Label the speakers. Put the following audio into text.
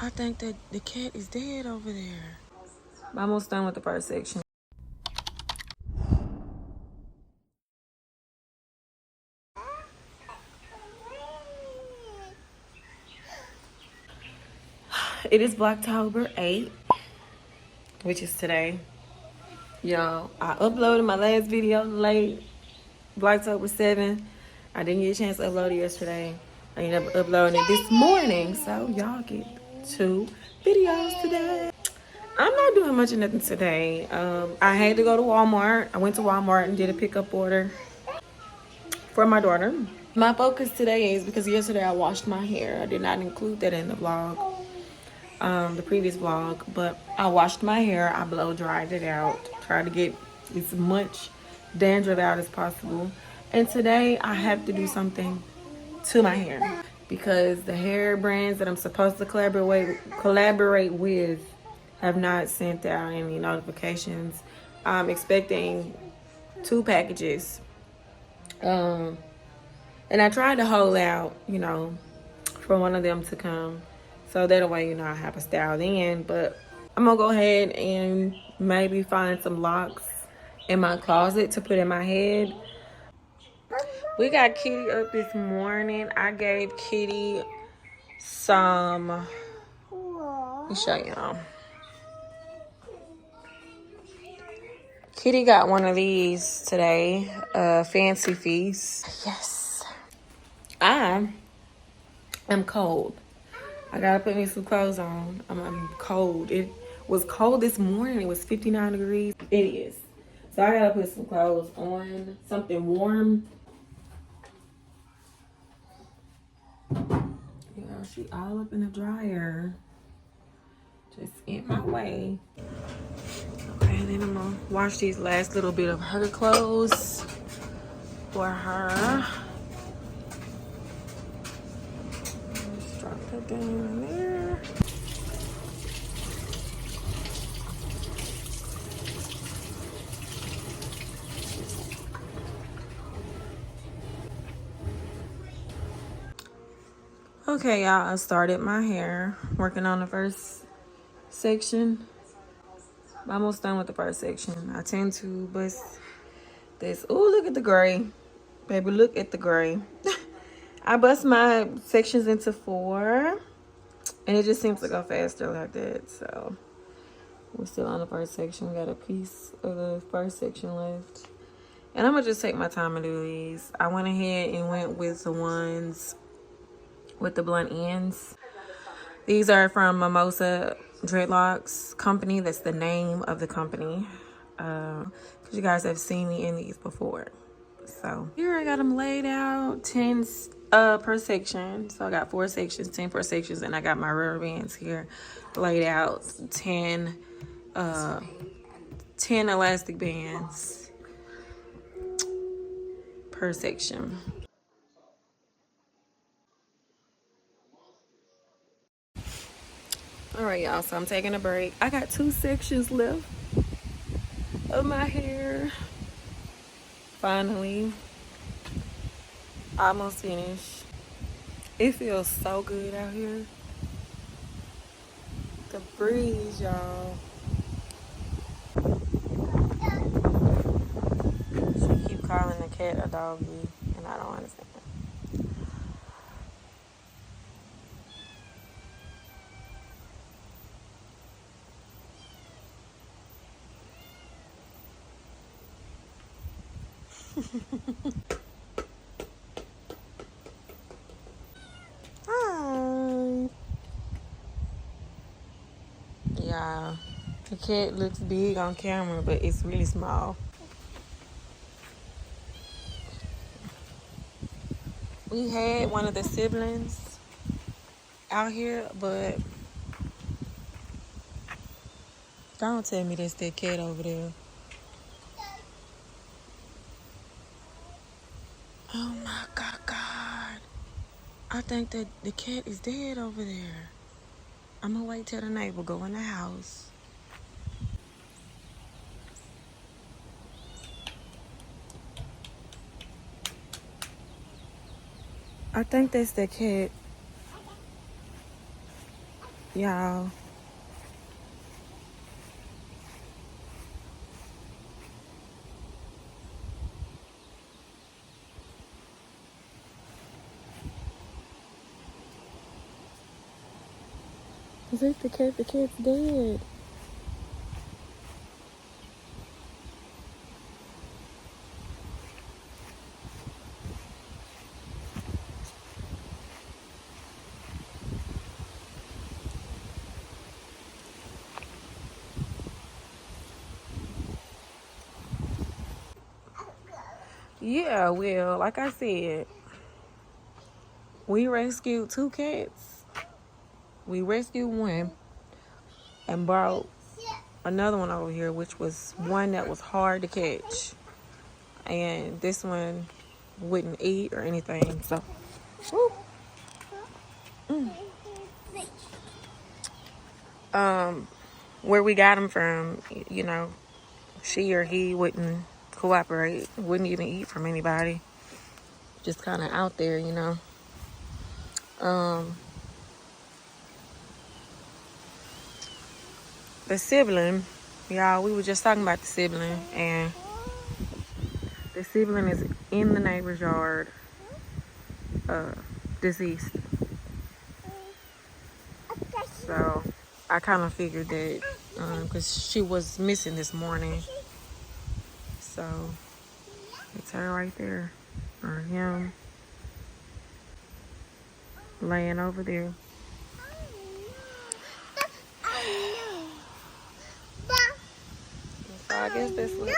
Speaker 1: I think that the cat is dead over there.
Speaker 2: I'm almost done with the first section. It is Vlogtober 8, which is today. Y'all, I uploaded my last video late, Vlogtober 7. I didn't get a chance to upload it yesterday. I ended up uploading it this morning, so y'all get 2 videos today. I'm not doing much of nothing today. I had to go to Walmart. I went to Walmart and did a pickup order for my daughter. My focus today is because yesterday I washed my hair. I did not include that in the vlog, the previous vlog, but I washed my hair. I blow dried it out. Tried to get as much dandruff out as possible. And today I have to do something to my hair because the hair brands that I'm supposed to collaborate with have not sent out any notifications. I'm expecting 2 packages. And I tried to hold out, for one of them to come. So that way, I have a style then. But I'm going to go ahead and maybe find some locks in my closet to put in my head. We got Kitty up this morning. I gave Kitty some... Let me show y'all. Kitty got one of these today. Fancy Feast. Yes. I am cold. I gotta put me some clothes on. I'm cold. It was cold this morning. It was 59 degrees. It is. So I gotta put some clothes on. Something warm. Yeah, she all up in the dryer. Just in my way. Okay, and then I'm gonna wash these last little bit of her clothes for her. Let's drop that down in there. Okay, y'all, I started my hair, working on the first section. I'm almost done with the first section. I tend to bust this. Oh, look at the gray. Baby, look at the gray. I bust my sections into 4, and it just seems to go faster like that. So we're still on the first section. We got a piece of the first section left. And I'm going to just take my time and do these. I went ahead and went with the ones with the blunt ends. These are from Mimosa Dreadlocks Company. That's the name of the company. Because you guys have seen me in these before. So here I got them laid out, 10 per section. So I got 4 sections, 10 per sections, and I got my rubber bands here laid out, 10 elastic bands per section. All right, y'all, so I'm taking a break. I got 2 sections left of my hair. Finally, almost finished. It feels so good out here. The breeze, y'all. She keep calling the cat a doggy, and I don't understand. Hi. Yeah, the cat looks big on camera, but it's really small. We had one of the siblings out here, but don't tell me that's that cat over there. Oh my God. I think that the cat is dead over there. I'm gonna wait till the neighbor go in the house. I think that's the cat. y'all.
Speaker 1: Is it the cat? The cat's dead.
Speaker 2: Yeah, well, like I said, we rescued 2 cats. We rescued one and brought another one over here, which was one that was hard to catch. And this one wouldn't eat or anything. So, woo. Where we got him from, you know, she or he wouldn't cooperate, wouldn't even eat from anybody. Just kind of out there, you know. The sibling, y'all, we were just talking about the sibling, and the sibling is in the neighbor's yard, deceased. So I kind of figured that because she was missing this morning. So it's her right there, or him laying over there. So I guess that's what